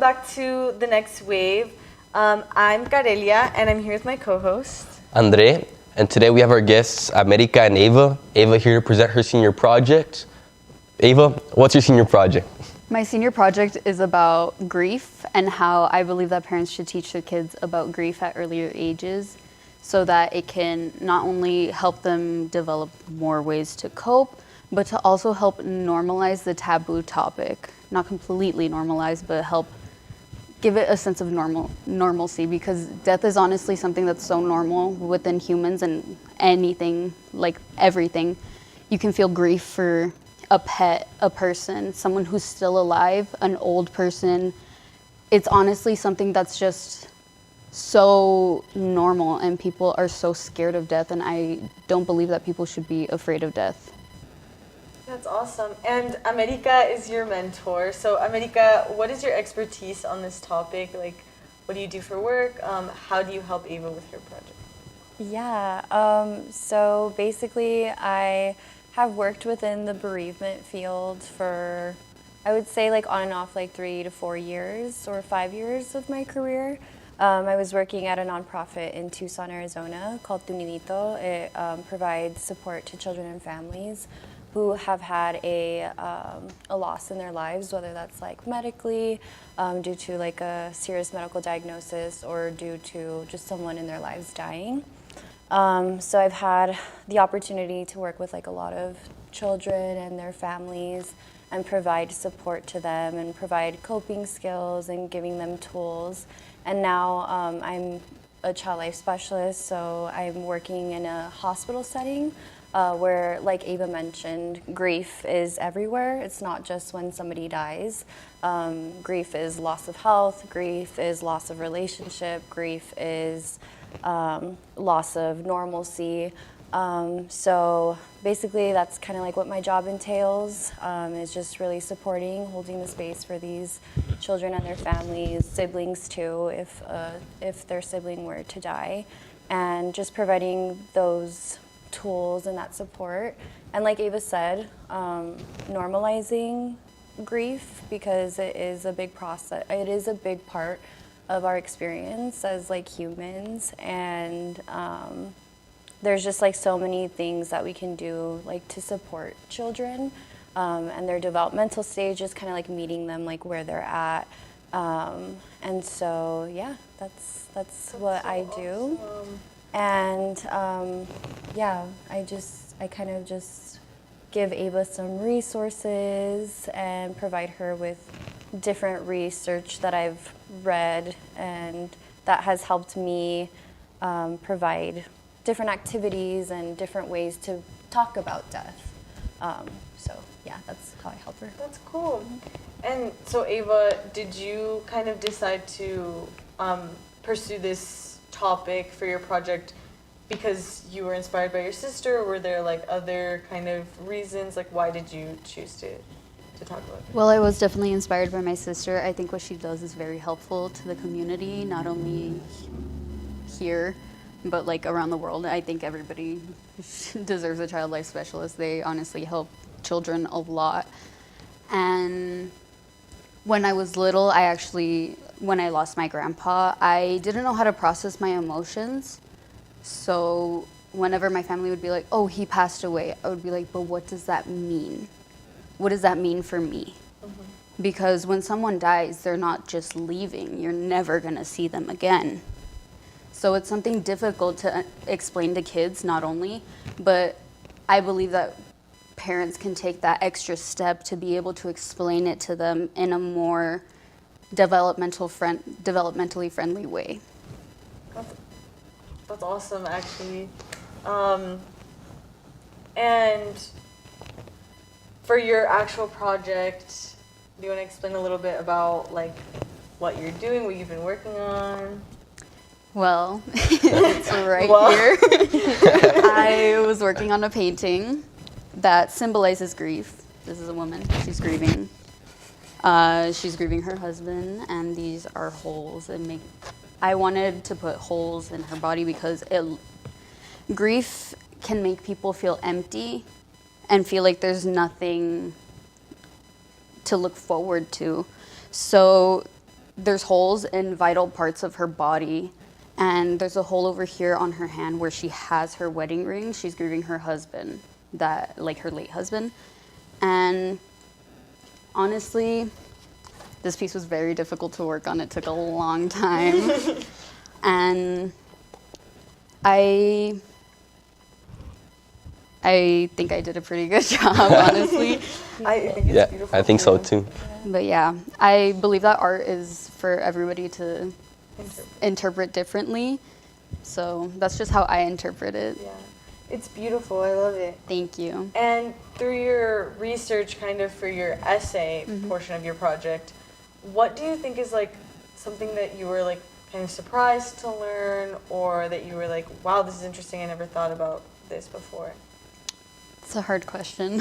back to The Next Wave. I'm Carelia, and I'm here with my co-host, Andre, and today we have our guests, Amerika and Ava. Ava here to present her senior project. Ava, what's your senior project? My senior project is about grief and how I believe that parents should teach their kids about grief at earlier ages so that it can not only help them develop more ways to cope, but to also help normalize the taboo topic. Not completely normalize, but help give it a sense of normalcy, because death is honestly something that's so normal within humans and anything, like everything. You can feel grief for a pet, a person, someone who's still alive, an old person. It's honestly something that's just so normal, and people are so scared of death, and I don't believe that people should be afraid of death. That's awesome. And Amerika is your mentor. So Amerika, what is your expertise on this topic? Like, what do you do for work? How do you help Ava with her project? Yeah, so basically I have worked within the bereavement field for, I would say like on and off like 3 to 4 years or 5 years of my career. I was working at a nonprofit in Tucson, Arizona called Tu Nidito. It provides support to children and families who have had a loss in their lives, whether that's like medically, due to like a serious medical diagnosis, or due to just someone in their lives dying. So I've had the opportunity to work with like a lot of children and their families and provide support to them and provide coping skills and giving them tools. And now I'm a child life specialist, so I'm working in a hospital setting where, like Ava mentioned, grief is everywhere. It's not just when somebody dies. Grief is loss of health, grief is loss of relationship, grief is loss of normalcy. So basically that's kind of like what my job entails, is just really supporting, holding the space for these children and their families, siblings too, if their sibling were to die, and just providing those tools and that support. And like Ava said, normalizing grief, because it is a big process, it is a big part of our experience as like humans, and there's just like so many things that we can do like to support children and their developmental stages, kind of like meeting them like where they're at, and so yeah, that's what so I do. Awesome. And yeah, I kind of just give Ava some resources and provide her with different research that I've read, and that has helped me provide different activities and different ways to talk about death. So yeah, that's how I help her. That's cool. And so Ava, did you kind of decide to pursue this topic for your project because you were inspired by your sister, or were there like other kind of reasons? Like, why did you choose to talk about it? Well, I was definitely inspired by my sister. I think what she does is very helpful to the community, not only here, but like around the world. I think everybody deserves a child life specialist. They honestly help children a lot. And when I was little, when I lost my grandpa, I didn't know how to process my emotions. So whenever my family would be like, oh, he passed away, I would be like, but what does that mean? What does that mean for me? Mm-hmm. Because when someone dies, they're not just leaving. You're never going to see them again. So it's something difficult to explain to kids, not only, but I believe that parents can take that extra step to be able to explain it to them in a more developmentally friendly way. That's awesome, actually. And for your actual project, do you want to explain a little bit about like what you're doing, what you've been working on? Well, it's right here. I was working on a painting that symbolizes grief. This is a woman. She's grieving. She's grieving her husband, and these are holes. I wanted to put holes in her body because grief can make people feel empty and feel like there's nothing to look forward to. So there's holes in vital parts of her body, and there's a hole over here on her hand where she has her wedding ring. She's grieving her husband, her late husband. And honestly, this piece was very difficult to work on. It took a long time. And I think I did a pretty good job, honestly. I think it's Yeah, beautiful. I think so too. But yeah, I believe that art is for everybody to interpret differently. So that's just how I interpret it. Yeah, it's beautiful. I love it. Thank you. And through your research, kind of for your essay portion of your project, what do you think is like something that you were like kind of surprised to learn, or that you were like, wow, this is interesting, I never thought about this before? It's a hard question.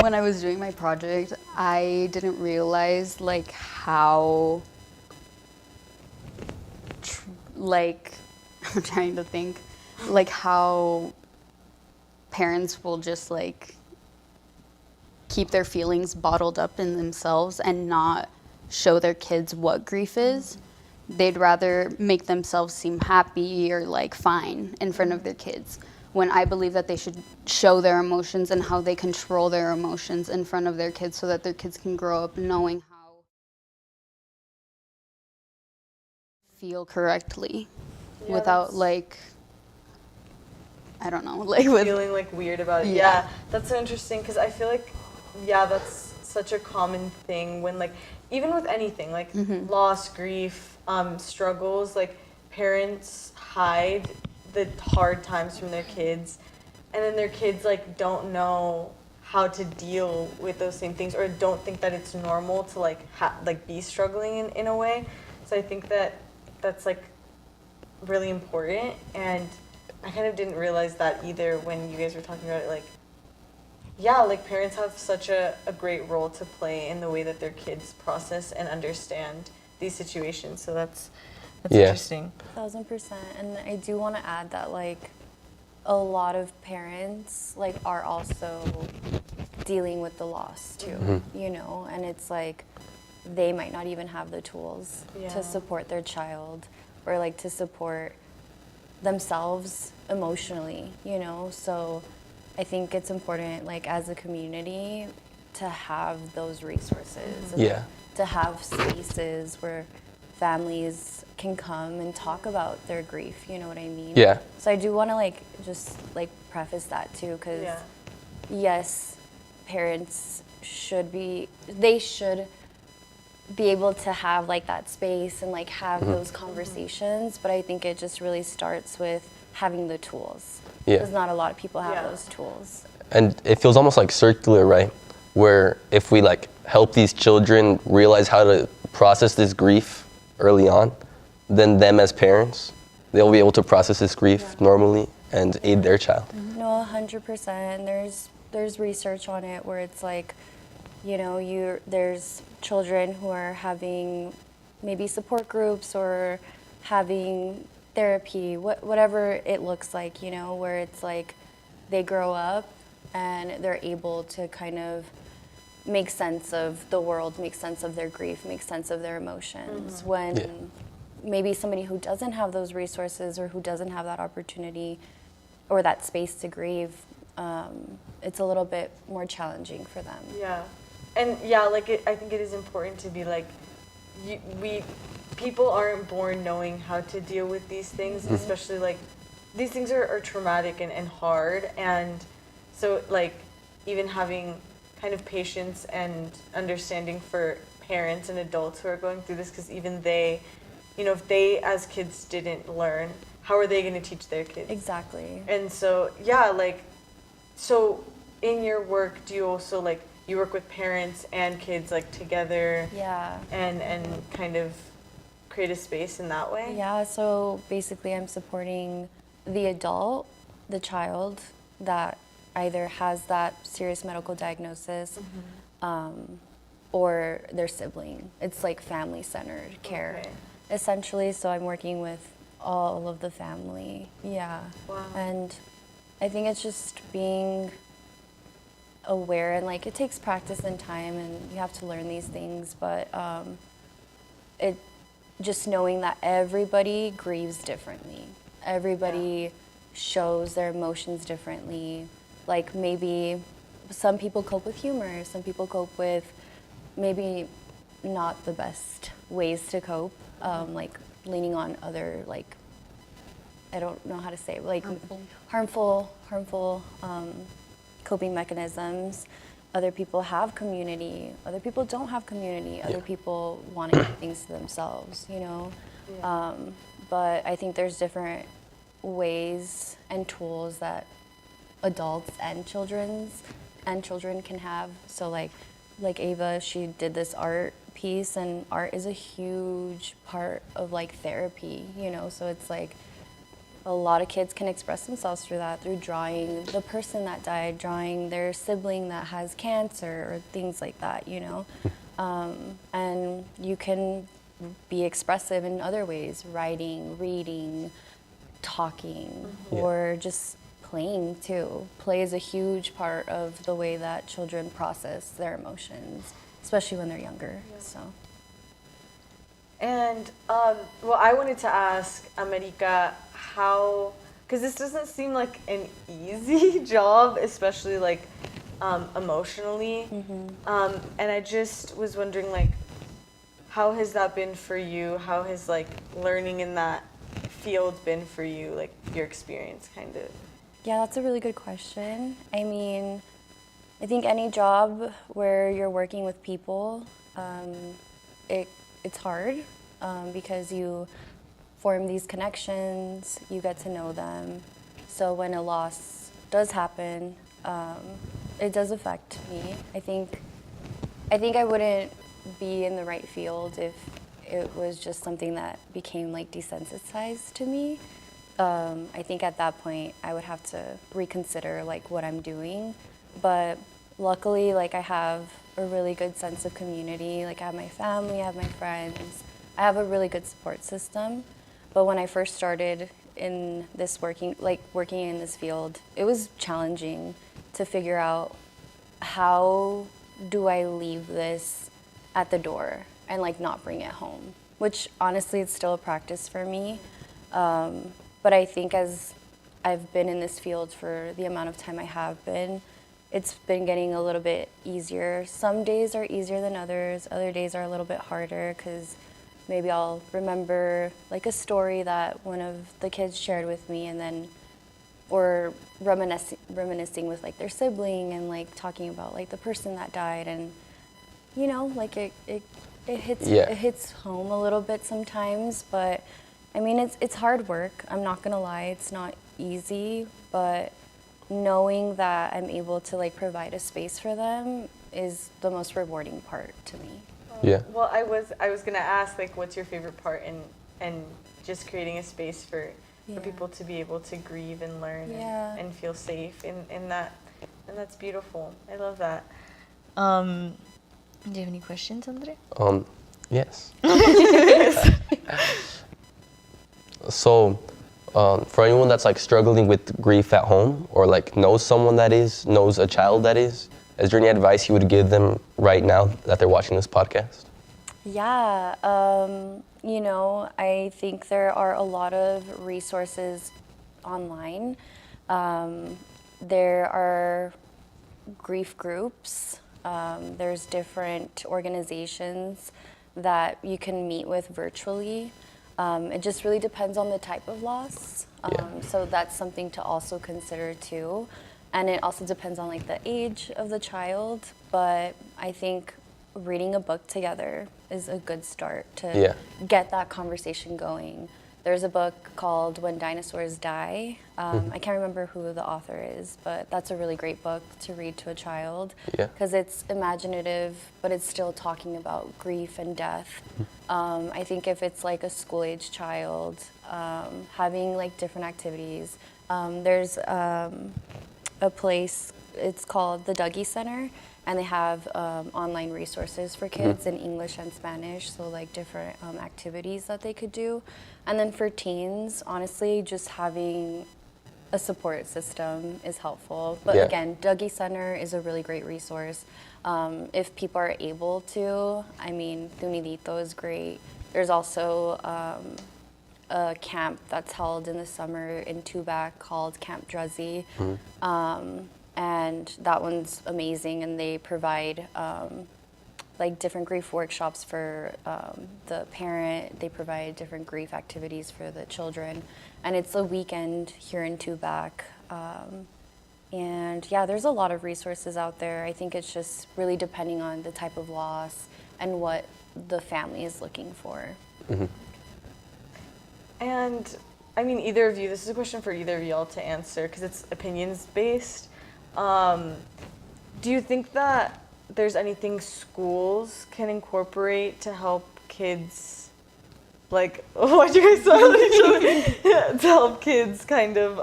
When I was doing my project, I didn't realize like how, I'm trying to think, like how parents will just like keep their feelings bottled up in themselves and not show their kids what grief is. They'd rather make themselves seem happy or like fine in front of their kids, when I believe that they should show their emotions and how they control their emotions in front of their kids so that their kids can grow up knowing how to feel correctly without like, I don't know, like with feeling like weird about it. Yeah. Yeah, that's so interesting, because I feel like, yeah, that's such a common thing when like, even with anything, like loss, grief, struggles, like parents hide the hard times from their kids, and then their kids like don't know how to deal with those same things, or don't think that it's normal to like be struggling in a way. So I think that that's like really important, and I kind of didn't realize that either when you guys were talking about it. Like, yeah, like parents have such a great role to play in the way that their kids process and understand these situations. So that's interesting. 1000%. And I do want to add that like a lot of parents like are also dealing with the loss too, you know, and it's like they might not even have the tools to support their child or like to support themselves emotionally, you know. So I think it's important, like as a community, to have those resources, and to have spaces where families can come and talk about their grief, you know what I mean? Yeah. So I do want to like just like preface that too, because yes, parents should be able to have like that space and like have those conversations, but I think it just really starts with having the tools. Because not a lot of people have those tools. And it feels almost like circular, right? Where if we like help these children realize how to process this grief early on, then them as parents, they'll be able to process this grief normally and aid their child. No, 100%. There's research on it where it's like, you know, there's children who are having maybe support groups or having therapy, whatever it looks like, you know, where it's like they grow up and they're able to kind of make sense of the world, make sense of their grief, make sense of their emotions. When maybe somebody who doesn't have those resources or who doesn't have that opportunity or that space to grieve, it's a little bit more challenging for them. Yeah, and yeah, like I think it is important to be like, people aren't born knowing how to deal with these things, especially like these things are traumatic and hard, and so like even having kind of patience and understanding for parents and adults who are going through this, because even they, you know, if they as kids didn't learn, how are they going to teach their kids? Exactly. And so yeah, like, so in your work, do you also like, you work with parents and kids like together? Yeah. And kind of create a space in that way? Yeah, so basically I'm supporting the adult, the child that either has that serious medical diagnosis or their sibling. It's like family-centered care, essentially. So I'm working with all of the family, Wow. And I think it's just being aware, and like it takes practice and time, and you have to learn these things, but it just knowing that everybody grieves differently. Everybody shows their emotions differently. Like maybe some people cope with humor, some people cope with maybe not the best ways to cope, like leaning on other, like, I don't know how to say it, like harmful coping mechanisms. Other people have community, other people don't have community, other people want to keep things to themselves, you know? Yeah. But I think there's different ways and tools that adults and children can have. So like Ava, she did this art piece, and art is a huge part of like therapy, you know? So it's like a lot of kids can express themselves through that, through drawing the person that died, drawing their sibling that has cancer, or things like that, you know? And you can be expressive in other ways, writing, reading, talking, or just playing too. Play is a huge part of the way that children process their emotions, especially when they're younger, so. And, well, I wanted to ask Amerika how, because this doesn't seem like an easy job, especially like emotionally. And I just was wondering, like, how has that been for you? How has like learning in that field been for you, like your experience kind of? Yeah, that's a really good question. I mean, I think any job where you're working with people, it's hard because you form these connections, you get to know them. So when a loss does happen, it does affect me. I think I wouldn't be in the right field if it was just something that became like desensitized to me. I think at that point I would have to reconsider like what I'm doing. But luckily, like I have a really good sense of community. Like I have my family, I have my friends. I have a really good support system. But when I first started in this working in this field, it was challenging to figure out how do I leave this at the door and like not bring it home, which honestly it's still a practice for me. But I think as I've been in this field for the amount of time I have been, it's been getting a little bit easier. Some days are easier than others. Other days are a little bit harder because maybe I'll remember like a story that one of the kids shared with me, and then, or reminiscing with like their sibling and like talking about like the person that died, and you know, like it hits home a little bit sometimes. But I mean, it's hard work. I'm not gonna lie, it's not easy, but knowing that I'm able to like provide a space for them is the most rewarding part to me. Yeah. Well, I was gonna ask, like, what's your favorite part in just creating a space for people to be able to grieve and learn and feel safe in that, and that's beautiful. I love that. Do you have any questions, Andre? Yes. So, for anyone that's like struggling with grief at home, or like knows someone that knows a child that is there any advice you would give them right now that they're watching this podcast? Yeah, you know, I think there are a lot of resources online. There are grief groups. There's different organizations that you can meet with virtually. It just really depends on the type of loss. So that's something to also consider too. And it also depends on like the age of the child. But I think reading a book together is a good start to get that conversation going. There's a book called When Dinosaurs Die. I can't remember who the author is, but that's a really great book to read to a child because it's imaginative, but it's still talking about grief and death. I think if it's like a school-age child, having like different activities. There's a place, it's called the Dougie Center, and they have online resources for kids in English and Spanish, so like different activities that they could do. And then for teens, honestly, just having a support system is helpful. But Yeah. again, Dougie Center is a really great resource. If people are able to, I mean, Tunidito is great. There's also a camp that's held in the summer in Tubac called Camp Druzzy. And that one's amazing, and they provide like different grief workshops for the parent. They provide different grief activities for the children, and it's a weekend here in Tubac. And yeah, there's a lot of resources out there. I think it's just really depending on the type of loss and what the family is looking for. And I mean, either of you, this is a question for either of y'all to answer because it's opinions based. Do you think that there's anything schools can incorporate to help kids, like, why'd you guys smile at each other? To help kids kind of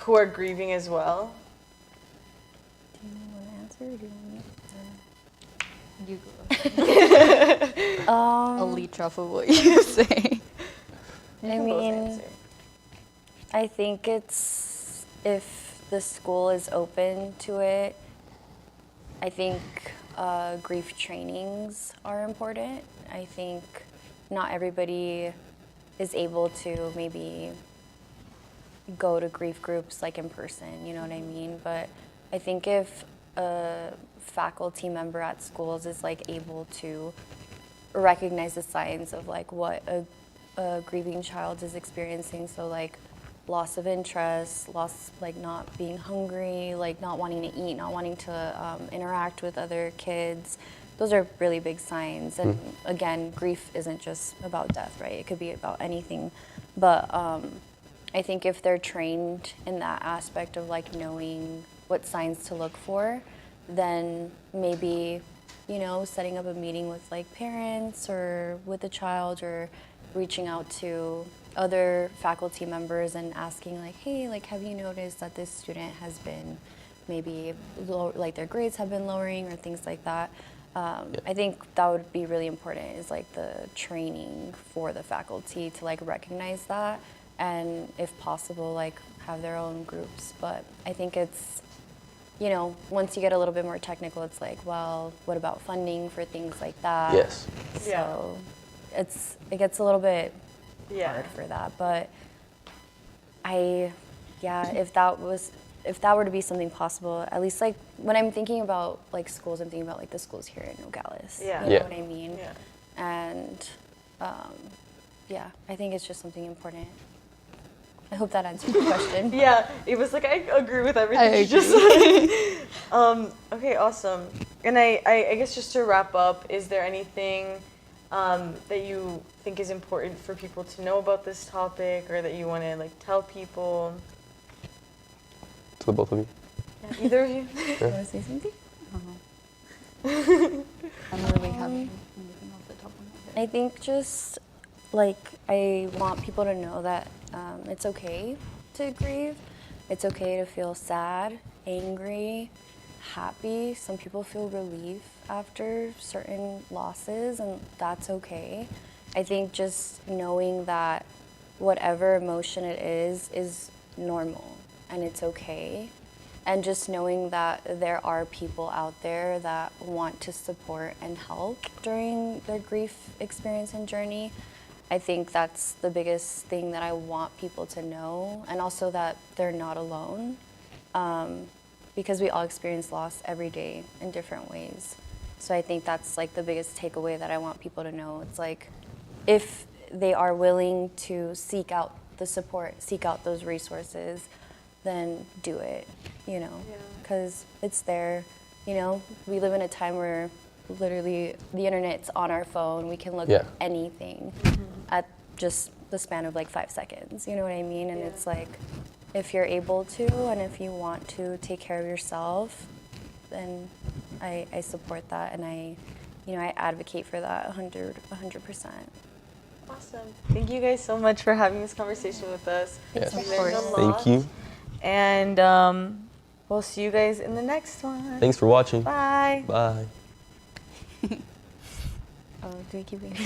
who are grieving as well? Do you want to answer, or do you want You go. me? I'll leech off of what you say. You I can both mean, answer. I think it's if the school is open to it. I think grief trainings are important. I think not everybody is able to maybe go to grief groups like in person, you know what I mean? But I think if a faculty member at schools is like able to recognize the signs of like what a grieving child is experiencing, so like loss of interest, loss, like not being hungry, like not wanting to eat, not wanting to interact with other kids. Those are really big signs. And again, grief isn't just about death, right? It could be about anything. But I think if they're trained in that aspect of like knowing what signs to look for, then maybe, you know, setting up a meeting with like parents or with a child, or reaching out to other faculty members and asking like, hey, like, have you noticed that this student has been maybe like their grades have been lowering or things like that. I think that would be really important, is like the training for the faculty to like recognize that, and if possible like have their own groups. But I think it's, you know, once you get a little bit more technical, it's like, well, what about funding for things like that? Yes. So it gets a little bit Yeah. hard for that. But if that were to be something possible, at least like when I'm thinking about like schools, I'm thinking about like the schools here in Nogales. Yeah. You know Yeah. what I mean? Yeah. And I think it's just something important. I hope that answered your question. Yeah, it was like, I agree with everything I you just said. Okay, awesome. And I guess just to wrap up, is there anything that you think is important for people to know about this topic, or that you want to like tell people? To the both of you. Yeah, either of you? You want to say something? I'm really having anything off the top of my head. I think just like I want people to know that it's okay to grieve. It's okay to feel sad, angry, happy. Some people feel relief after certain losses, and that's okay. I think just knowing that whatever emotion it is normal and it's okay. And just knowing that there are people out there that want to support and help during their grief experience and journey. I think that's the biggest thing that I want people to know, and also that they're not alone, because we all experience loss every day in different ways. So I think that's like the biggest takeaway that I want people to know. It's like, if they are willing to seek out the support, seek out those resources, then do it, you know, because it's there. You know, we live in a time where literally the internet's on our phone. We can look at anything at just the span of like 5 seconds, you know what I mean? And it's like, if you're able to, and if you want to take care of yourself, then I support that, and I advocate for that 100%. Awesome. Thank you guys so much for having this conversation with us. Yes. We Of learned a course. lot. Thank you. And we'll see you guys in the next one. Thanks for watching. Bye. Bye. Oh, do we keep reading?